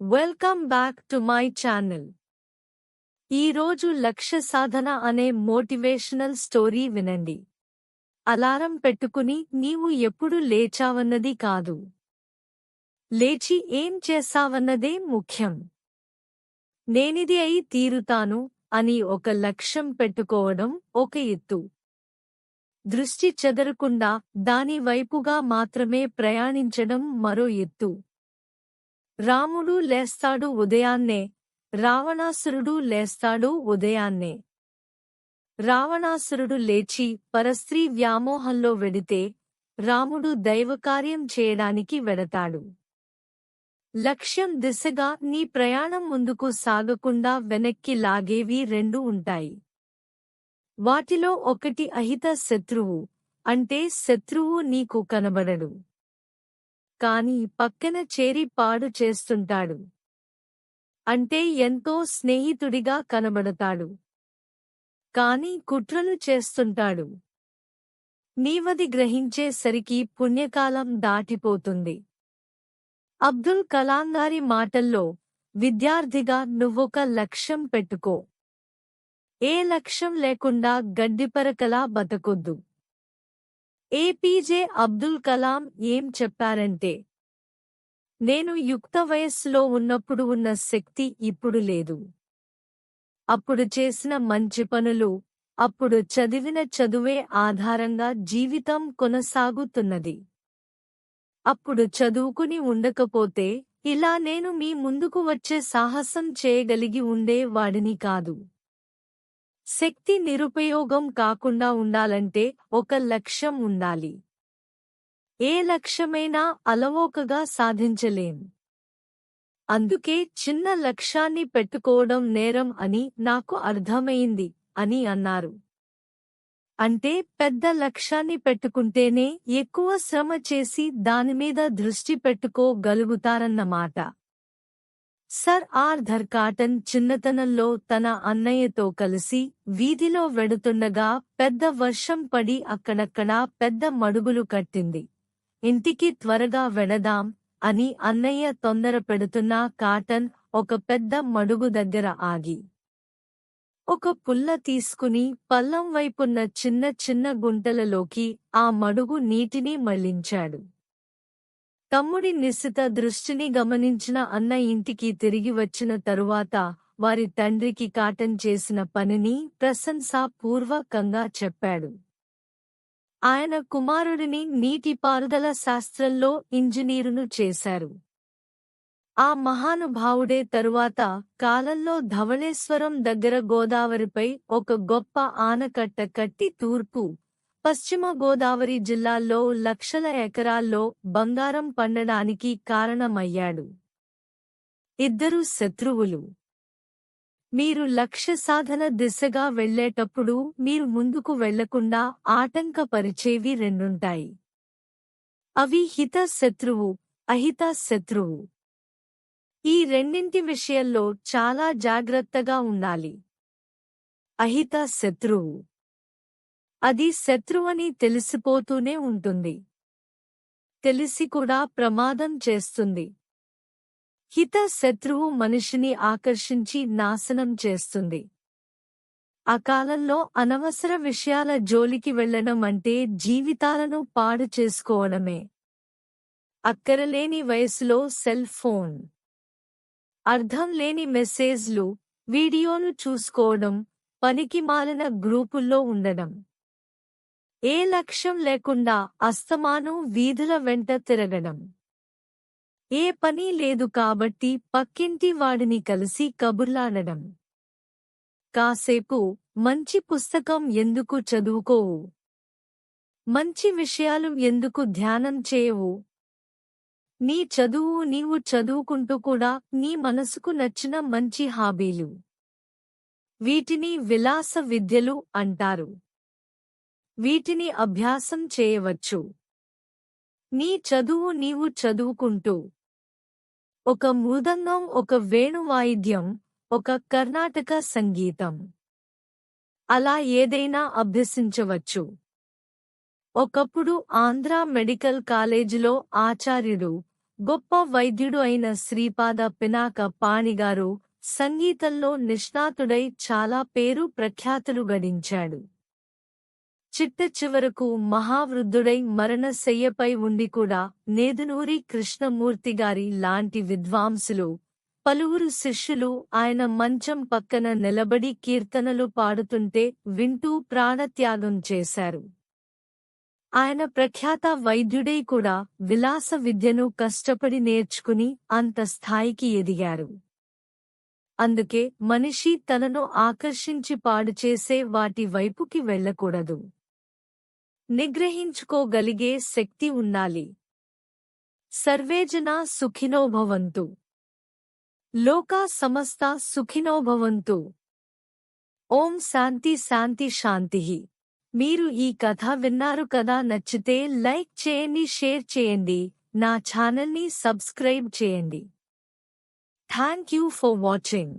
Welcome back to my channel. ఈరోజు లక్ష్య సాధన అనే మోటివేషనల్ స్టోరీ వినండి. అలారం పెట్టుకుని నీవు ఎప్పుడు లేచావన్నది కాదు, లేచి ఏం చేశావన్నదే ముఖ్యం. నేనిది అయి తీరుతాను అని ఒక లక్ష్యం పెట్టుకోవడం ఒక ఎత్తు. దృష్టి చెదరకుండా దాని వైపుగా మాత్రమే ప్రయాణించడం మరో ఎత్తు. రాముడు లేస్తాడు ఉదయాన్నే, రావణాసురుడు లేస్తాడు ఉదయాన్నే. రావణాసురుడు లేచి పరస్త్రీ వ్యామోహంలో వెడితే, రాముడు దైవకార్యం చేయడానికి వెడతాడు. లక్ష్యం దిశగా నీ ప్రయాణం ముందుకు సాగకుండా వెనక్కి లాగేవి రెండు ఉంటాయి. వాటిలో ఒకటి అహిత శత్రువు, అంటే శత్రువు నీకు కనబడడు, కాని పక్కన చేరి పాడు చేస్తుంటాడు. అంటే ఎంతో స్నేహితుడిగా కనబడతాడు, కాని కుట్రలు చేస్తుంటాడు. నీవది గ్రహించే సరికి పుణ్యకాలం దాటిపోతుంది. అబ్దుల్ కలాం గారి మాటల్లో, విద్యార్థిగా నువ్వొక లక్ష్యం పెట్టుకో. ఏ లక్ష్యం లేకుండా గడ్డిపరకలా బతకొద్దు. ఏపీజే అబ్దుల్ కలాం ఏం చెప్పారంటే, నేను యుక్త వయస్సులో ఉన్నప్పుడు ఉన్న శక్తి ఇప్పుడు లేదు. అప్పుడు చేసిన మంచి పనులు, అప్పుడు చదివిన చదువే ఆధారంగా జీవితం కొనసాగుతున్నది. అప్పుడు చదువుకుని ఉండకపోతే ఇలా నేను మీ ముందుకు వచ్చే సాహసం చేయగలిగి ఉండే వాడిని కాదు. శక్తి నిరుపయోగం కాకుండా ఉండాలంటే ఒక లక్ష్యం ఉండాలి. ఏ లక్ష్యమైనా అలవోకగా సాధించలేం. అందుకే చిన్న లక్ష్యాన్ని పెట్టుకోవడం నేరం అని నాకు అర్థమైంది అని అన్నారు. అంటే పెద్ద లక్ష్యాన్ని పెట్టుకుంటేనే ఎక్కువ శ్రమ చేసి దానిమీద దృష్టి పెట్టుకోగలుగుతారన్నమాట. సర్ ఆర్థర్ కాటన్ చిన్నతనంలో తన అన్నయ్యతో కలిసి వీధిలో వెడుతుండగా పెద్ద వర్షం పడి అక్కడక్కడా పెద్ద మడుగులు కట్టింది. ఇంటికి త్వరగా వెడదాం అని అన్నయ్య తొందర పెడుతున్నా కాటన్ ఒక పెద్ద మడుగు దగ్గర ఆగి ఒక పుల్ల తీసుకుని పల్లం వైపున్న చిన్న చిన్న గుంటలలోకి ఆ మడుగు నీటిని మళ్లించాడు. తమ్ముడి నిశిత దృష్టిని గమనించిన అన్న ఇంటికి తిరిగి వచ్చిన తరువాత వారి తండ్రికి కాటన్ చేసిన పనిని ప్రశంసాపూర్వకంగా చెప్పాడు. ఆయన కుమారుడిని నీటిపారుదల శాస్త్రంలో ఇంజనీరును చేశారు. ఆ మహానుభావుడే తరువాత కాలంలో ధవళేశ్వరం దగ్గర గోదావరిపై ఒక గొప్ప ఆనకట్ట కట్టి తూర్పు, పశ్చిమ గోదావరి జిల్లాల్లో లక్షల ఎకరాల్లో బంగారం పండడానికి కారణమయ్యాడు. ఇద్దరు శత్రువులు. మీరు లక్ష్య సాధన దిశగా వెళ్లేటప్పుడు మీరు ముందుకు వెళ్లకుండా ఆటంకపరిచేవి రెండుంటాయి. అవి హిత శత్రువు, అహిత శత్రువు. ఈ రెండింటి విషయంలో చాలా జాగ్రత్తగా ఉండాలి. అహిత శత్రువు అది శత్రువని తెలిసిపోతూనే ఉంటుంది, తెలిసి కూడా ప్రమాదం చేస్తుంది. హిత శత్రువు మనిషిని ఆకర్షించి నాశనం చేస్తుంది. ఆ కాలంలో అనవసర విషయాల జోలికి వెళ్లడం అంటే జీవితాలను పాడు చేసుకోవడమే. అక్కరలేని వయసులో సెల్ ఫోన్, అర్థం లేని మెసేజ్లు, వీడియోలు చూసుకోవడం, పనికిమాలిన గ్రూపుల్లో ఉండడం. ఏ లక్ష్యం లేకుండా అస్తమానం వీధుల వెంట తిరగడం. ఏ పని లేదు కాబట్టి పక్కింటి వాడిని కలిసి కబుర్లాడడం. కాసేపు మంచి పుస్తకం ఎందుకు చదువుకోవు? మంచి విషయాలు ఎందుకు ధ్యానం చేయవు? నీ చదువు నీవు చదువుకుంటూ కూడా నీ మనసుకు నచ్చిన మంచి హాబీలు. వీటిని విలాస విద్యలు అంటారు. వీటిని అభ్యాసం చేయవచ్చు. నీ చదువు నీవు చదువుకుంటూ ఒక మృదంగం, ఒక వేణువాయిద్యం, ఒక కర్ణాటక సంగీతం, అలా ఏదైనా అభ్యసించవచ్చు. ఒకప్పుడు ఆంధ్రా మెడికల్ కాలేజీలో ఆచార్యుడు గొప్ప వైద్యుడు అయిన శ్రీపాద పినాక పాణిగారు సంగీతంలో నిష్ణాతుడై చాలా పేరు ప్రఖ్యాతులు గడించాడు. చిట్టచివరకు మహావృద్ధుడై మరణశయ్యపై ఉండి కూడా నేదునూరి కృష్ణమూర్తిగారి లాంటి విద్వాంసులు, పలువురు శిష్యులు ఆయన మంచం పక్కన నిలబడి కీర్తనలు పాడుతుంటే వింటూ ప్రాణత్యాగం చేశారు. ఆయన ప్రఖ్యాత వైద్యుడై కూడా విలాస విద్యను కష్టపడి నేర్చుకుని అంత స్థాయికి ఎదిగారు. అందుకే మనిషి తనను ఆకర్షించి పాడుచేసే వాటి వైపుకి వెళ్ళకూడదు. నిగ్రహించుకోగలిగే శక్తి ఉండాలి. సర్వేజనా సుఖినో భవంతు. లోకా సమస్తా సుఖినో భవంతు. ఓం శాంతి శాంతి శాంతిః. మీరు ఈ కథ విన్నారు కదా? నచ్చితే లైక్ చేయండి, షేర్ చేయండి, నా ఛానల్ని సబ్స్క్రైబ్ చేయండి. Thank you for watching.